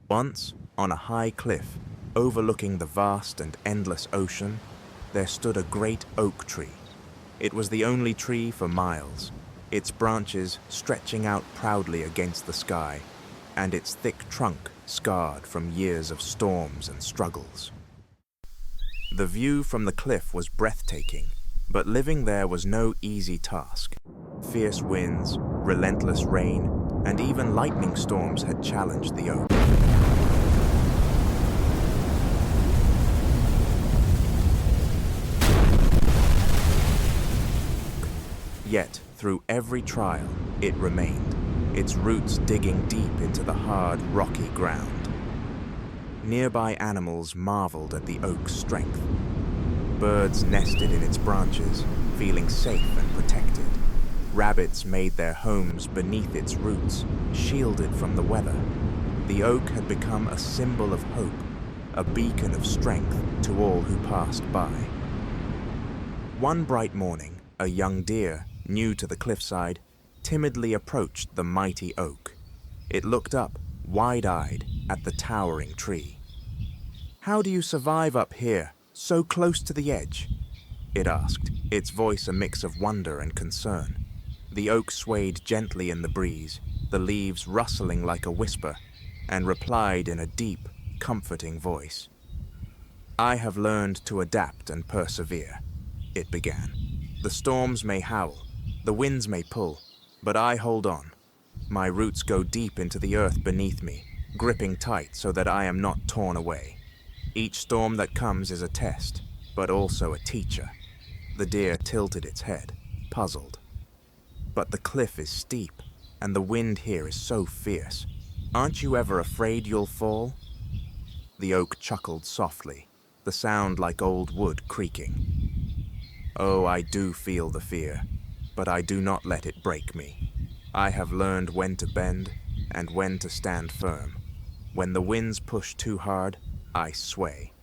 Once, on a high cliff, overlooking the vast and endless ocean, there stood a great oak tree. It was the only tree for miles, its branches stretching out proudly against the sky, and its thick trunk scarred from years of storms and struggles. The view from the cliff was breathtaking, but living there was no easy task. Fierce winds, relentless rain, and even lightning storms had challenged the oak. Yet, through every trial, it remained, its roots digging deep into the hard, rocky ground. Nearby animals marveled at the oak's strength. Birds nested in its branches, feeling safe and protected. Rabbits made their homes beneath its roots, shielded from the weather. The oak had become a symbol of hope, a beacon of strength to all who passed by. One bright morning, a young deer, new to the cliffside, timidly approached the mighty oak. It looked up, wide-eyed, at the towering tree. "How do you survive up here, so close to the edge?" it asked, its voice a mix of wonder and concern. The oak swayed gently in the breeze, the leaves rustling like a whisper, and replied in a deep, comforting voice. "I have learned to adapt and persevere," it began. "The storms may howl, the winds may pull, but I hold on. My roots go deep into the earth beneath me, gripping tight so that I am not torn away. Each storm that comes is a test, but also a teacher." The deer tilted its head, puzzled. "But the cliff is steep, and the wind here is so fierce. Aren't you ever afraid you'll fall?" The oak chuckled softly, the sound like old wood creaking. "Oh, I do feel the fear, but I do not let it break me. I have learned when to bend and when to stand firm. When the winds push too hard, I sway.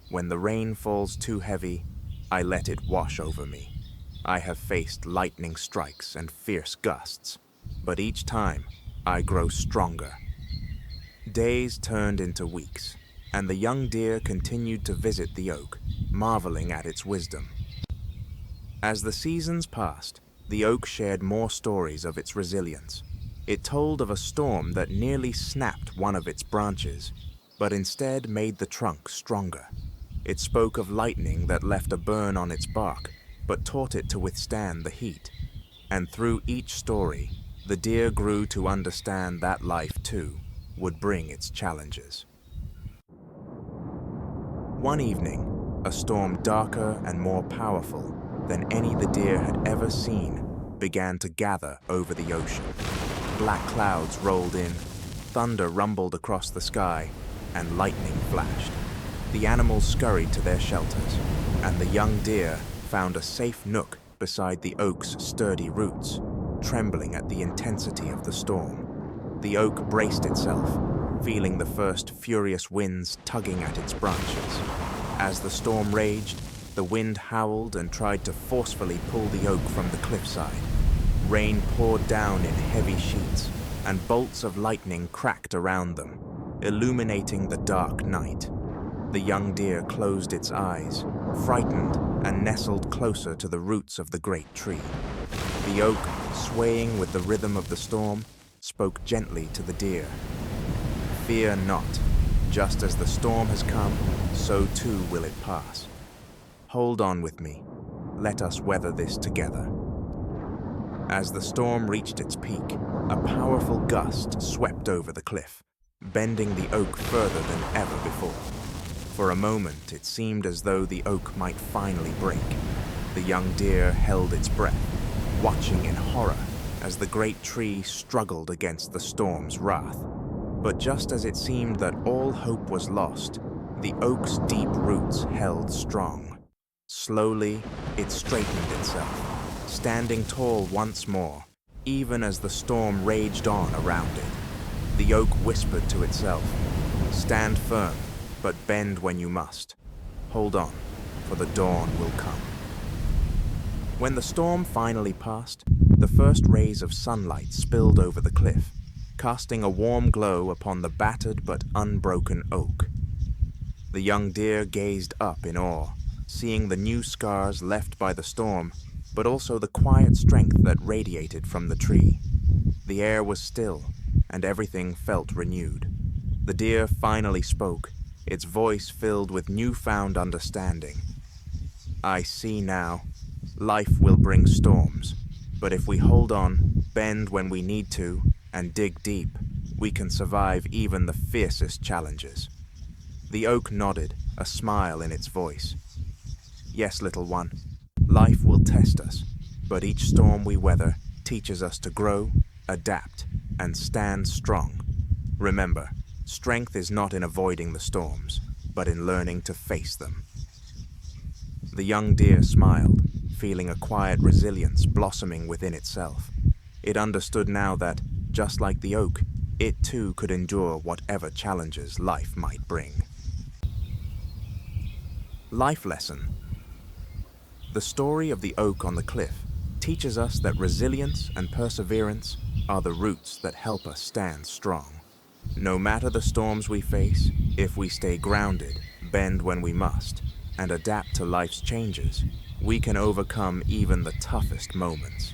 When the rain falls too heavy, I let it wash over me. I have faced lightning strikes and fierce gusts, but each time I grow stronger." Days turned into weeks, and the young deer continued to visit the oak, marveling at its wisdom. As the seasons passed, the oak shared more stories of its resilience. It told of a storm that nearly snapped one of its branches, but instead made the trunk stronger. It spoke of lightning that left a burn on its bark, but taught it to withstand the heat. And through each story, the deer grew to understand that life, too, would bring its challenges. One evening, a storm darker and more powerful than any the deer had ever seen began to gather over the ocean. Black clouds rolled in, thunder rumbled across the sky, and lightning flashed. The animals scurried to their shelters, and the young deer found a safe nook beside the oak's sturdy roots, trembling at the intensity of the storm. The oak braced itself, feeling the first furious winds tugging at its branches. As the storm raged, the wind howled and tried to forcefully pull the oak from the cliffside. Rain poured down in heavy sheets, and bolts of lightning cracked around them, illuminating the dark night. The young deer closed its eyes, frightened, and nestled closer to the roots of the great tree. The oak, swaying with the rhythm of the storm, spoke gently to the deer. "Fear not. Just as the storm has come, so too will it pass. Hold on with me. Let us weather this together." As the storm reached its peak, a powerful gust swept over the cliff, bending the oak further than ever before. For a moment, it seemed as though the oak might finally break. The young deer held its breath, watching in horror as the great tree struggled against the storm's wrath. But just as it seemed that all hope was lost, the oak's deep roots held strong. Slowly, it straightened itself, standing tall once more, even as the storm raged on around it. The oak whispered to itself, "Stand firm, but bend when you must. Hold on, for the dawn will come." When the storm finally passed, the first rays of sunlight spilled over the cliff, casting a warm glow upon the battered but unbroken oak. The young deer gazed up in awe, seeing the new scars left by the storm, but also the quiet strength that radiated from the tree. The air was still, and everything felt renewed. The deer finally spoke, its voice filled with newfound understanding. "I see now. Life will bring storms, but if we hold on, bend when we need to, and dig deep, we can survive even the fiercest challenges." The oak nodded, a smile in its voice. "Yes, little one, life will test us, but each storm we weather teaches us to grow, adapt, and stand strong. Remember, strength is not in avoiding the storms, but in learning to face them." The young deer smiled, feeling a quiet resilience blossoming within itself. It understood now that, just like the oak, it too could endure whatever challenges life might bring. Life lesson. The story of the oak on the cliff teaches us that resilience and perseverance are the roots that help us stand strong. No matter the storms we face, if we stay grounded, bend when we must, and adapt to life's changes, we can overcome even the toughest moments.